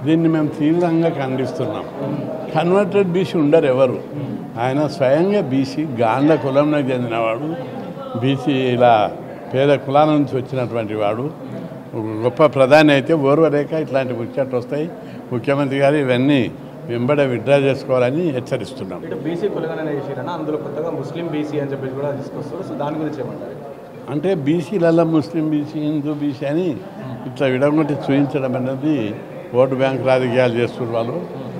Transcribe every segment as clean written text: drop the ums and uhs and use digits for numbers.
దీన్ని మేము తీవ్రంగా ఖండిస్తున్నాం. కన్వర్టెడ్ బీసీ ఉండరు ఎవరు. ఆయన స్వయంగా బీసీ గాండ్ల కులంలోకి చెందినవాడు, బీసీ ఇలా పేద కులాల నుంచి వచ్చినటువంటి వాడు, గొప్ప ప్రధాని అయితే ఓర్వరేఖ ఇట్లాంటి ముచ్చట్లు వస్తాయి. ముఖ్యమంత్రి గారు ఇవన్నీ వెంబడే విత్డ్రా చేసుకోవాలని హెచ్చరిస్తున్నాం. బీసీ కులగణన చేసిరన్న అందులో కొత్తగా ముస్లిం బీసీ అని చెప్పేసి కూడా తీసుకొస్తారు. సో దాని గురించి ఏమంటారు? అంటే బీసీలలో ముస్లిం బీసీ, హిందూ బీసీ అని ఇట్లా విడగొట్టి చూపించడం అనేది ఓటు బ్యాంక్ రాజకీయాలు చేస్తున్నారు వాళ్ళు.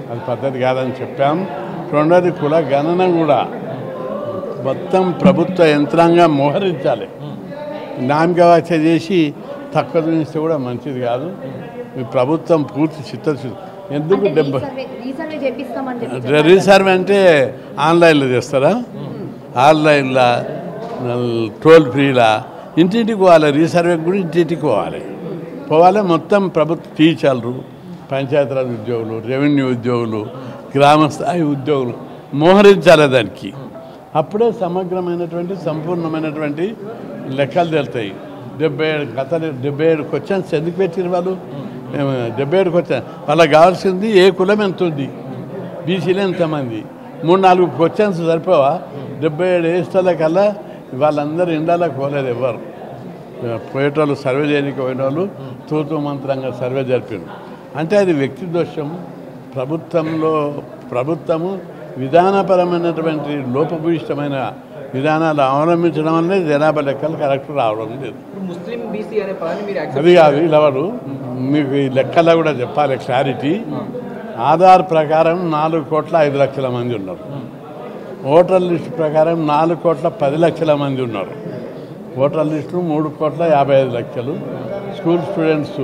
అది పద్ధతి కాదని చెప్పాం. రెండోది కుల గణన కూడా మొత్తం ప్రభుత్వ యంత్రాంగం మోహరించాలి. నామకవాచ చేసి తక్కువ చూపిస్తే కూడా మంచిది కాదు. ఈ ప్రభుత్వం పూర్తి చిత్తశుద్ధి. ఎందుకు రీసర్వే అంటే ఆన్లైన్లో చేస్తారా? ఆన్లైన్లో టోల్ ఫ్రీలా ఇంటింటికి పోవాలి. రీసర్వే కూడా ఇంటింటికి పోవాలి. మొత్తం ప్రభుత్వ టీచర్లు, పంచాయతీరాజ్ ఉద్యోగులు, రెవెన్యూ ఉద్యోగులు, గ్రామస్థాయి ఉద్యోగులు మోహరించాలి దానికి. అప్పుడే సమగ్రమైనటువంటి సంపూర్ణమైనటువంటి లెక్కలు తెలుతాయి. 77 క్వశ్చన్స్ ఎందుకు పెట్టిన వాళ్ళు? 77 క్వశ్చన్ వాళ్ళకి కావాల్సింది ఏ కులం ఎంత ఉంది, బీసీలో ఎంతమంది, 3-4 క్వశ్చన్స్ సరిపోవా? 77 ఏస్టల కల్లా వాళ్ళందరూ ఇండాలకు పోలేదు. ఎవరు పోయేటోళ్ళు సర్వే చేయడానికి పోయిన వాళ్ళు తూతూ మంత్రంగా సర్వే జరిపారు. అంటే అది వ్యక్తి దోషం. ప్రభుత్వము విధానపరమైనటువంటి లోపభూయిష్టమైన విధానాలు అవలంబించడం వల్లే జనాభా లెక్కలు కరెక్ట్ రావడం లేదు. అది కాదు ఇలావాడు మీకు ఈ లెక్కల్లో కూడా చెప్పాలి క్లారిటీ. ఆధార్ ప్రకారం 4,05,00,000 మంది ఉన్నారు. ఓటర్ లిస్టు ప్రకారం 4,10,00,000 మంది ఉన్నారు. Voter list 3,55,00,000. School students,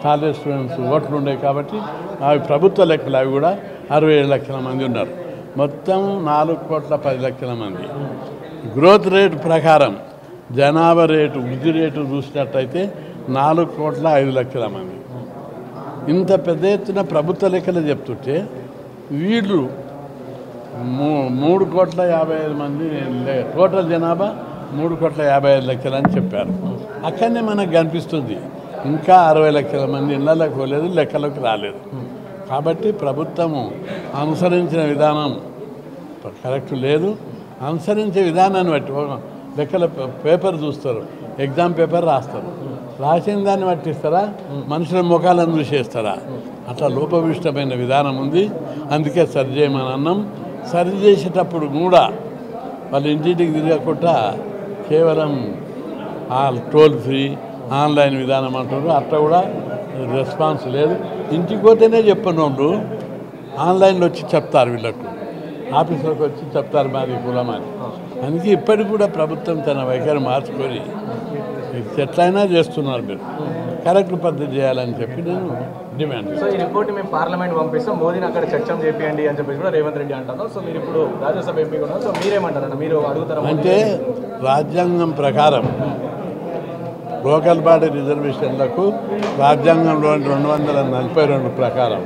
college students ఓట్లు ఉన్నాయి కాబట్టి అవి ప్రభుత్వ లెక్కలు. అవి కూడా 67,00,000 మంది ఉన్నారు. మొత్తం 4,10,00,000 మంది. గ్రోత్ రేటు ప్రకారం జనాభా రేటు, వృద్ధి రేటు చూసినట్టయితే 4,05,00,000 మంది. ఇంత పెద్ద ఎత్తున ప్రభుత్వ లెక్కలు చెప్తుంటే వీళ్ళు 3,55,000 మంది టోటల్ జనాభా 3,55,00,000 అని చెప్పారు. అక్కడనే మనకు కనిపిస్తుంది ఇంకా 60,00,000 మంది ఇళ్లలోకి పోలేదు, లెక్కలోకి రాలేదు. కాబట్టి ప్రభుత్వము అనుసరించిన విధానం కరెక్ట్ లేదు. అనుసరించే విధానాన్ని బట్టి లెక్కల పేపర్ చూస్తారు, ఎగ్జామ్ పేపర్ రాస్తారు. రాసిన దాన్ని పట్టిస్తారా, మనుషుల ముఖాలను చూసేస్తారా? అట్లా లోపభూయిష్టమైన విధానం ఉంది. అందుకే సరి చేయమని అన్నాం. సరి చేసేటప్పుడు కూడా వాళ్ళు ఇంటింటికి తిరగకుండా కేవలం టోల్ ఫ్రీ ఆన్లైన్ విధానం అంటారు. అట్లా కూడా రెస్పాన్స్ లేదు. ఇంటికి పోతేనే చెప్పని వాళ్ళు ఆన్లైన్లో వచ్చి చెప్తారు, వీళ్ళకు ఆఫీసులకు వచ్చి చెప్తారు మాది కులం అని. అందుకే ఇప్పటికి కూడా ప్రభుత్వం తన వైఖరి మార్చుకొని ఎట్లయినా చేస్తున్నారు. మీరు కరెక్ట్ పద్ధతి చేయాలని చెప్పి నేను డిమాండ్. సో ఈ రిపోర్ట్ మేము పార్లమెంట్ పంపిస్తాం, మోదీని అక్కడ చర్చం చేయండి అని చెప్పి కూడా రేవంత్ రెడ్డి అంటారు. సో మీరు ఇప్పుడు రాజ్యసభ ఎంపీ ఉన్నారు, సో మీరేమంటారన్న? మీరు అడుగుతారా? అంటే రాజ్యాంగం ప్రకారం లోకల్ బాడీ రిజర్వేషన్లకు రాజ్యాంగంలో 242 ప్రకారం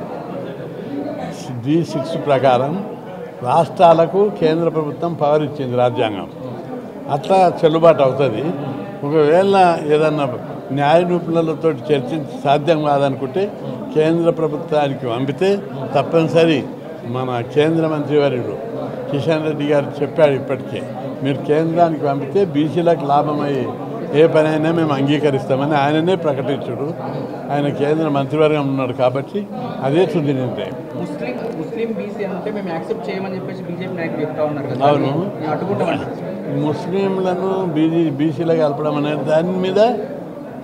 D6 ప్రకారం రాష్ట్రాలకు కేంద్ర ప్రభుత్వం పవర్ ఇచ్చింది రాజ్యాంగం. అట్లా చెల్లుబాటు అవుతుంది. ఒకవేళ ఏదన్నా న్యాయ నిపుణులతో చర్చించి సాధ్యం కాదనుకుంటే కేంద్ర ప్రభుత్వానికి పంపితే తప్పనిసరి మన కేంద్ర మంత్రివర్యుడు కిషన్ రెడ్డి గారు చెప్పాడు ఇప్పటికే, మీరు కేంద్రానికి పంపితే బీసీలకు లాభమయ్యి ఏ పనైనా మేము అంగీకరిస్తామని ఆయననే ప్రకటించుడు. ఆయన కేంద్ర మంత్రివర్గం ఉన్నాడు కాబట్టి అదే తుది నిర్ణయం. అవును, ముస్లింలను బీసీలో కలపడం అనేది దాని మీద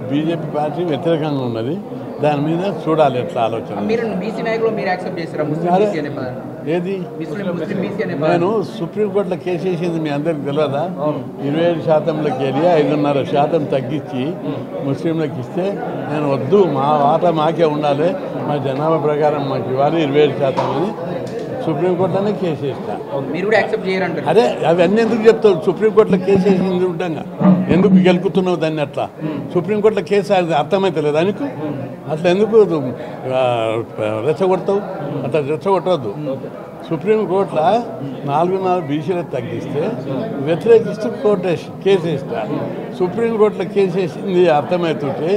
బీజేపీ పార్టీ వ్యతిరేకంగా ఉన్నది. దాని మీద చూడాలి ఎట్లా ఆలోచన. ఏది నేను సుప్రీంకోర్టులో కేసు వేసింది మీ అందరికి తెలియదా? 27%లోకి వెళ్ళి 5.5% తగ్గించి ముస్లింలకు ఇస్తే నేను వద్దు, మా వాటా మాకే ఉండాలి, మా జనాభా ప్రకారం మాకు ఇవ్వాలి 27% అని సుప్రీంకోర్టులోనే కేసు వేస్తా. అదే అవన్నీ ఎందుకు చెప్తావు? సుప్రీంకోర్టులో కేసు వేసింది ఉంటాగా ఎందుకు గెలుపుతున్నావు దాన్ని? అట్లా సుప్రీంకోర్టులో కేసు అర్థమైతలేదు అనుకు, అట్లా ఎందుకు రెచ్చగొడతావు? అట్లా రెచ్చగొట్టవద్దు. సుప్రీంకోర్టులో 4 బీసీలకు తగ్గిస్తే వ్యతిరేకిస్తూ కేసు వేస్తారు. సుప్రీంకోర్టులో కేసు వేసింది అర్థమవుతుంటే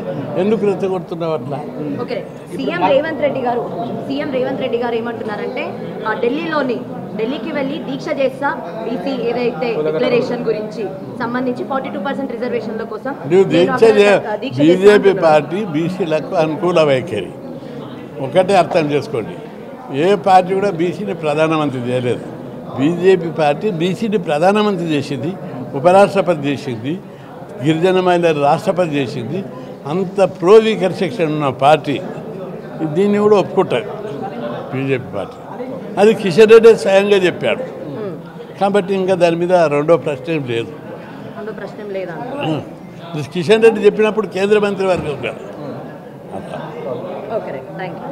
ఎందుకు రెచ్చగొడుతున్నావు అట్లా? ఓకే, సీఎం రేవంత్ రెడ్డి గారు ఏమంటున్నారంటే ఢిల్లీకి వెళ్ళి దీక్ష చేస్తా బీసీ ఏదైతే డిక్లరేషన్ గురించి సంబంధించి 42% రిజర్వేషన్ల కోసం నువ్వు బీజేపీ పార్టీ బీసీలకు అనుకూల వైఖరి ఒకటే అర్థం చేసుకోండి. ఏ పార్టీ కూడా బీసీని ప్రధానమంత్రి చేయలేదు. బీజేపీ పార్టీ బీసీని ప్రధానమంత్రి చేసింది, ఉపరాష్ట్రపతి చేసింది, గిరిజన మహిళలు రాష్ట్రపతి చేసింది. అంత ప్రో వీకర్ సెక్షన్ ఉన్న పార్టీ దీన్ని కూడా ఒప్పుకుంటారు బీజేపీ పార్టీ. అది కిషన్ రెడ్డి స్వయంగా చెప్పాడు. కాబట్టి ఇంకా దాని మీద రెండో ప్రశ్న లేదు. లేదా కిషన్ రెడ్డి చెప్పినప్పుడు కేంద్ర మంత్రి వర్గం కదా. Okay, thank you.